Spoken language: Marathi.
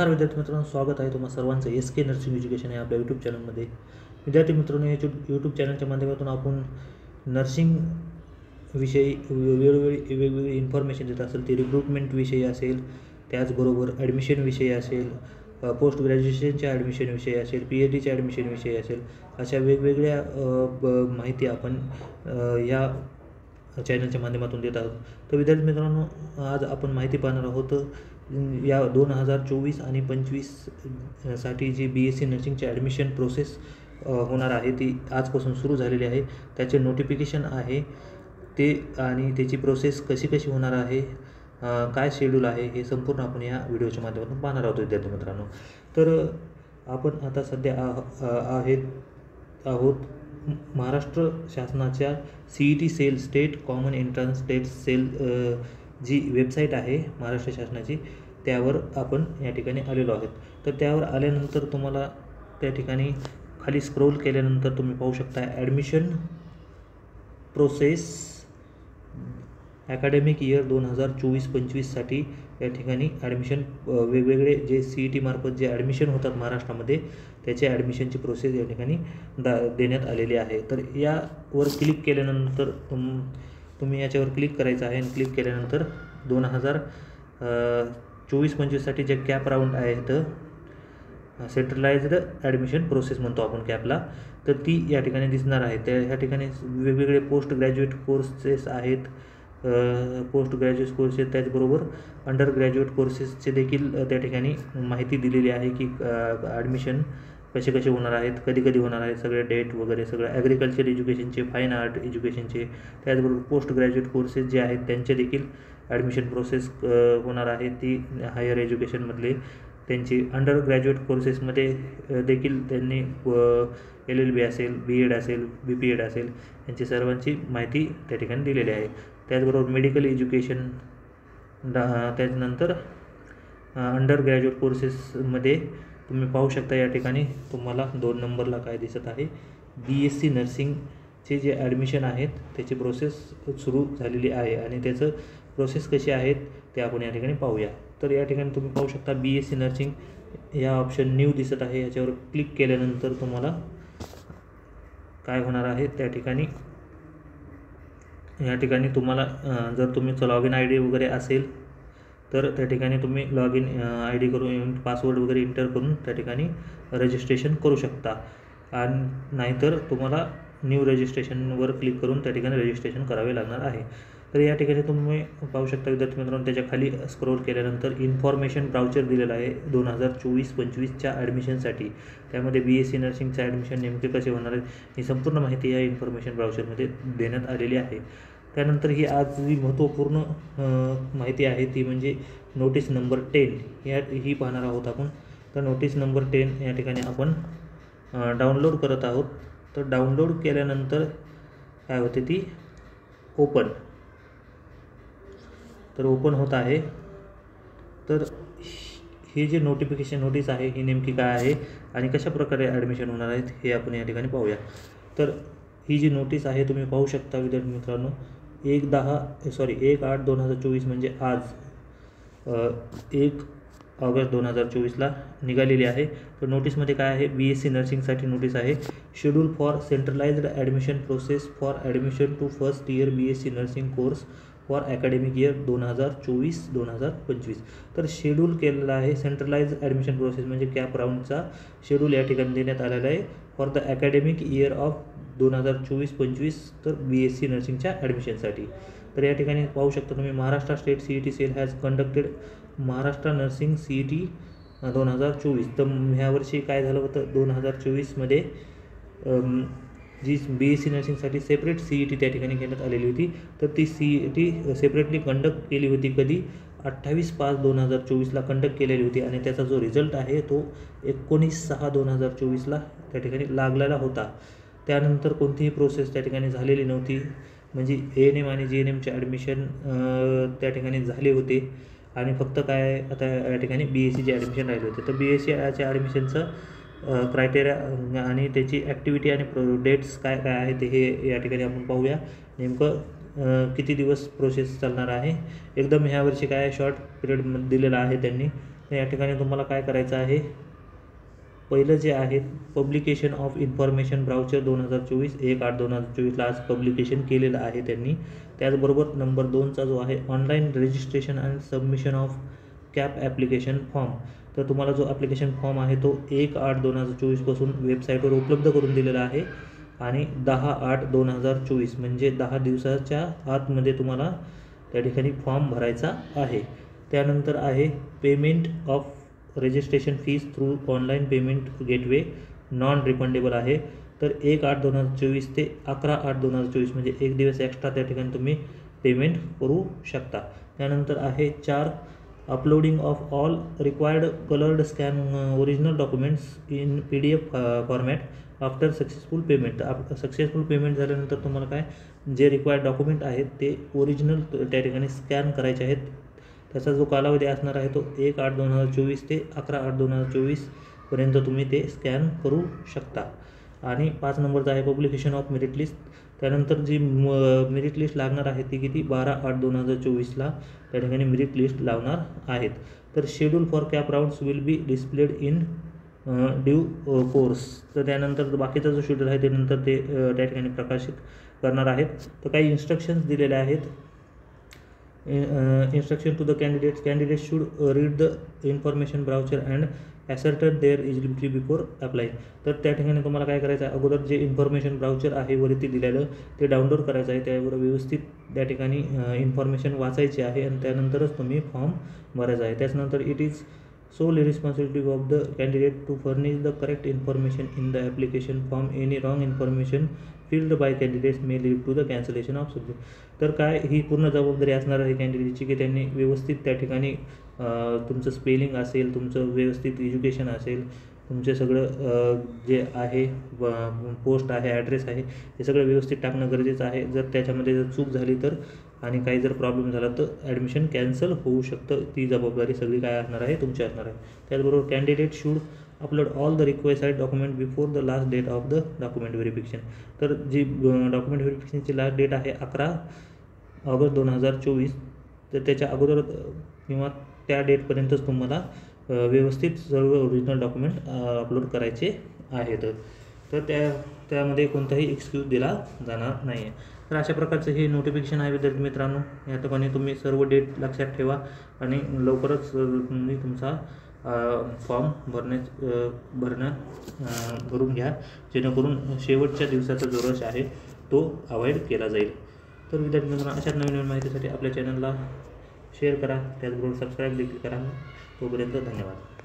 नमस्कार विद्यार्थी मित्रांनो, स्वागत आहे तुम्हा सर्वांचं SK नर्सिंग एज्युकेशन या आपल्या यूट्यूब चॅनलमध्ये. विद्यार्थी मित्रांनो, या यूट्यूब चॅनलच्या माध्यमातून आपण नर्सिंग विषयी वेगवेगळी इन्फॉर्मेशन देत असेल. ती रिक्रुटमेंट विषयी असेल, त्याचबरोबर ॲडमिशन विषयी असेल, पोस्ट ग्रॅज्युएशनच्या ॲडमिशन विषयी असेल, PhDच्या ॲडमिशन विषयी असेल, अशा वेगवेगळ्या माहिती आपण या चॅनलच्या माध्यमातून देत आहोत. तर विद्यार्थी मित्रांनो, आज आपण माहिती पाहणार आहोत या 2024 आणि 25 साठी जी BSc नर्सिंगची ॲडमिशन प्रोसेस होणार आहे ती आजपासून सुरू झालेली आहे. त्याचे नोटिफिकेशन आहे ते आणि त्याची प्रोसेस कशी होणार आहे, काय शेड्यूल आहे, हे संपूर्ण आपण या व्हिडिओच्या माध्यमातून पाहणार आहोत विद्यार्थी मित्रांनो. तर आपण आता सध्या आहोत महाराष्ट्र शासनाच्या CET cell, state common entrance test cell जी वेबसाईट आहे महाराष्ट्र शासनाची, त्यावर आपण या ठिकाणी आलेलो आहोत. तर त्यावर आल्यानंतर तुम्हाला त्या ठिकाणी खाली स्क्रोल केल्यानंतर तुम्ही पाहू शकता ॲडमिशन प्रोसेस ॲकॅडमिक इयर 2024-25 साठी या ठिकाणी ॲडमिशन वेगवेगळे जे CET मार्फत जे ॲडमिशन होतात महाराष्ट्रामध्ये त्याचे ॲडमिशनची प्रोसेस या ठिकाणी देण्यात आलेली आहे. तर यावर क्लिक केल्यानंतर तुम्ही याच्यावर क्लिक करायचं आहे आणि क्लिक केल्यानंतर 2024-25 साठी जे कॅप राऊंड आहेत, सेंट्रलाइज्ड ॲडमिशन प्रोसेस म्हणतो आपण कॅपला, तर ती या ठिकाणी दिसणार आहे. ह्या ठिकाणी वेगवेगळे पोस्ट ग्रॅज्युएट कोर्सेस आहेत, पोस्ट ग्रॅज्युएट कोर्सेस, त्याचबरोबर अंडर ग्रॅज्युएट कोर्सेसचे देखील त्या ठिकाणी माहिती दिलेली आहे की ॲडमिशन कसे होणार आहेत, कधी होणार आहेत, सगळे डेट वगैरे सगळं, ॲग्रिकल्चर एज्युकेशनचे, फाईन आर्ट एज्युकेशनचे, त्याचबरोबर पोस्ट ग्रॅज्युएट कोर्सेस जे आहेत त्यांचे देखील ॲडमिशन प्रोसेस होणार आहे. ती हायर एज्युकेशनमधले त्यांची अंडर ग्रॅज्युएट कोर्सेसमध्ये देखील त्यांनी LLB असेल, BEd असेल, BPEd असेल, यांची सर्वांची माहिती त्या ठिकाणी दिलेली आहे. त्याचबरोबर मेडिकल एज्युकेशन, त्याच्यानंतर अंडर ग्रॅज्युएट कोर्सेसमध्ये तुम्ही पाहू शकता या ठिकाणी तुम्हाला 2 नंबरला काय दिसत आहे, BSc नर्सिंगचे जे ॲडमिशन आहेत त्याची प्रोसेस सुरू झालेली आहे आणि त्याचं प्रोसेस कशी आहेत ते आपण या ठिकाणी पाहूया. तर या ठिकाणी तुम्ही पाहू शकता BSc नर्सिंग या ऑप्शन न्यू दिसत आहे. याच्यावर क्लिक केल्यानंतर तुम्हाला काय होणार आहे, या ठिकाणी तुम्हाला जर तुमचं लॉग इन ID वगैरे असेल तर त्या ठिकाणी तुम्ही लॉग इन ID करून पासवर्ड वगैरे एंटर करून त्या ठिकाणी रजिस्ट्रेशन करू शकता आणि नाहीतर तुम्हाला न्यू रजिस्ट्रेशनवर क्लिक करून त्या ठिकाणी रजिस्ट्रेशन करावे लागणार आहे. तर या ठिकाणी तुम्ही पाहू शकता विद्यार्थी मित्रांनो, त्याच्या खाली स्क्रोल केल्यानंतर इन्फॉर्मेशन ब्राउचर दिलेलं आहे 2024-25च्या ॲडमिशनसाठी. त्यामध्ये BSc नर्सिंगचं ॲडमिशन नेमके कसे होणार आहे ही संपूर्ण माहिती या इन्फॉर्मेशन ब्राउचरमध्ये देण्यात आलेली आहे. त्यानंतर ही आज जी महत्त्वपूर्ण माहिती आहे ती म्हणजे नोटीस नंबर 10 ही पाहणार आहोत आपण. तर नोटीस नंबर 10 या ठिकाणी आपण डाउनलोड करत आहोत. तर डाउनलोड केल्यानंतर काय होते, ती ओपन होत आहे. तर हे जे नोटिस आहे ही नेमकी काय आहे आणि कशा प्रकारे ॲडमिशन होणार आहेत हे आपण या ठिकाणी पाहूया. तर ही जी नोटीस आहे तुम्ही पाहू शकता विद्यार्थी मित्रांनो, 1/8/2024 म्हणजे आज 1 ऑगस्ट 2024ला निघालेली आहे. तर नोटीसमध्ये काय आहे, BSc नर्सिंगसाठी नोटीस आहे. Schedule for centralized admission process for admission to first year BSc nursing course for academic year 2024-2025. तर शेड्यूल केलेला आहे सेंट्रलाइज्ड ॲडमिशन प्रोसेस म्हणजे कॅप राऊंडचा शेड्यूल या ठिकाणी देण्यात आलेला आहे for the academic year of 2024-25, तर BSc नर्सिंगच्या ॲडमिशनसाठी. तर या ठिकाणी पाहू शकता तुम्ही, Maharashtra state CET cell has conducted Maharashtra nursing CET 2024. तर ह्या वर्षी काय झालं होतं, 2024मध्ये जी BSc नर्सिंगसाठी सेपरेट CET त्या ठिकाणी घेण्यात आलेली होती. तर ती CET सेपरेटली कंडक्ट केली होती. कधी 28/5/2024ला कंडक्ट केलेली होती आणि त्याचा जो रिझल्ट आहे तो 19/6/2024ला त्या ठिकाणी लागलेला होता. त्यानंतर कोणतीही प्रोसेस त्या ठिकाणी झालेली नव्हती. म्हणजे ANM आणि GNMचे ॲडमिशन त्या ठिकाणी झाले होते आणि फक्त काय आता या ठिकाणी BScचे ॲडमिशन राहिले होते. तर BScच्या ॲडमिशनचं क्रायटेरिया आणि त्याची ॲक्टिव्हिटी आणि डेट्स काय आहे ते हे या ठिकाणी आपण पाहूया. नेमकं किती दिवस प्रोसेस चालणार आहे. एकदम ह्या वर्षी काय शॉर्ट पिरियड दिलेला आहे त्यांनी, तर या ठिकाणी तुम्हाला काय करायचं आहे, पहिलं जे आहे पब्लिकेशन ऑफ इन्फॉर्मेशन ब्राउचर 2024 1/8/2024ला आज पब्लिकेशन केलेलं आहे त्यांनी. त्याचबरोबर नंबर 2चा जो आहे online registration and submission of cap application form. तर तुम्हाला जो ॲप्लिकेशन फॉर्म आहे तो 1/8/2024पासून वेबसाईटवर उपलब्ध करून दिलेला आहे आणि 10/8/2024 म्हणजे 10 दिवसाच्या आतमध्ये तुम्हाला त्या ठिकाणी फॉर्म भरायचा आहे. त्यानंतर आहे payment of registration fees through online payment gateway non refundable आहे. तर 1/8/2024 ते 11/8/2024 म्हणजे एक दिवस एक्स्ट्रा त्या ठिकाणी तुम्ही पेमेंट करू शकता. त्यानंतर आहे 4 uploading of all required coloured scan original documents in PDF format after successful payment. Successful payment झाल्यानंतर तुम्हाला काय जे रिक्वायर्ड डॉक्युमेंट आहेत ते ओरिजिनल त्या ठिकाणी स्कॅन करायचे आहेत. त्याचा जो कालावधी असणार आहे तो 1/8/2024 ते 11/8/2024 पर्यंत तुम्ही ते स्कॅन करू शकता. आणि 5 नंबरचा आहे पब्लिकेशन ऑफ मेरिट लिस्ट. त्यानंतर जी मेरिट लिस्ट लागणार आहे ती किती 12/8/2024ला त्या ठिकाणी मेरिट लिस्ट लावणार आहेत. तर schedule for cap rounds will be displayed in due course. तर त्यानंतर बाकीचा जो शेड्यूल आहे ते नंतर ते त्या ठिकाणी प्रकाशित करणार आहेत. तर काही इन्स्ट्रक्शन्स दिलेले आहेत. Instruction to the candidates should read the information browser and ascertain their eligibility before applying. तर त्या ठिकाणी तुम्हाला काय करायचं आहे, अगोदर जे इन्फॉर्मेशन ब्राउचर आहे वरती दिलेलं ते डाउनलोड करायचं आहे. त्यावर व्यवस्थित त्या ठिकाणी इन्फॉर्मेशन वाचायची आहे आणि त्यानंतरच तुम्ही फॉर्म भरायचा आहे. त्याच्यानंतर it is solely responsibility of the candidate to furnish the correct information in the application form. Any wrong information filled by candidates may lead to the cancellation of subject. तर काय ही पूर्ण जबाबदारी असणार आहे कॅन्डिडेटची की त्यांनी व्यवस्थित त्या ठिकाणी तुमचं स्पेलिंग असेल, तुमचं व्यवस्थित एज्युकेशन असेल, तुमचे सगळं जे आहे पोस्ट आहे, ॲड्रेस आहे, हे सगळं व्यवस्थित टाकणं गरजेचं आहे. जर त्याच्यामध्ये जर चूक झाली तर आणि काही जर प्रॉब्लेम झाला तर ॲडमिशन कॅन्सल होऊ शकतं. ती जबाबदारी सगळी काय असणार आहे, तुमची असणार आहे. त्याचबरोबर candidate should upload all the requested document before the last date of the document verification. तर जी डॉक्युमेंट व्हेरिफिकेशनची लास्ट डेट आहे 11 ऑगस्ट 2024, तर त्याच्या अगोदर किंवा त्या डेटपर्यंतच तुम्हाला व्यवस्थित सर्व ओरिजिनल डॉक्युमेंट अपलोड करायचे आहेत. तर त्यामध्ये कोणताही एक्सक्यूज दिला जाणार नाही आहे. तर अशा प्रकारचं हे नोटिफिकेशन आहे विद्यार्थी मित्रांनो. या ठिकाणी तुम्ही सर्व डेट लक्षात ठेवा आणि लवकरच तुम्ही तुमचा फॉर्म भरून घ्या, जेणेकरून शेवटच्या दिवसाचा जो रश आहे तो अवॉइड केला जाईल. तर विद्यार्थी मित्रांनो, अशाच नवीन माहितीसाठी आपल्या चॅनलला शेअर करा, त्याचबरोबर सबस्क्राईब देखील करा. तोपर्यंत धन्यवाद.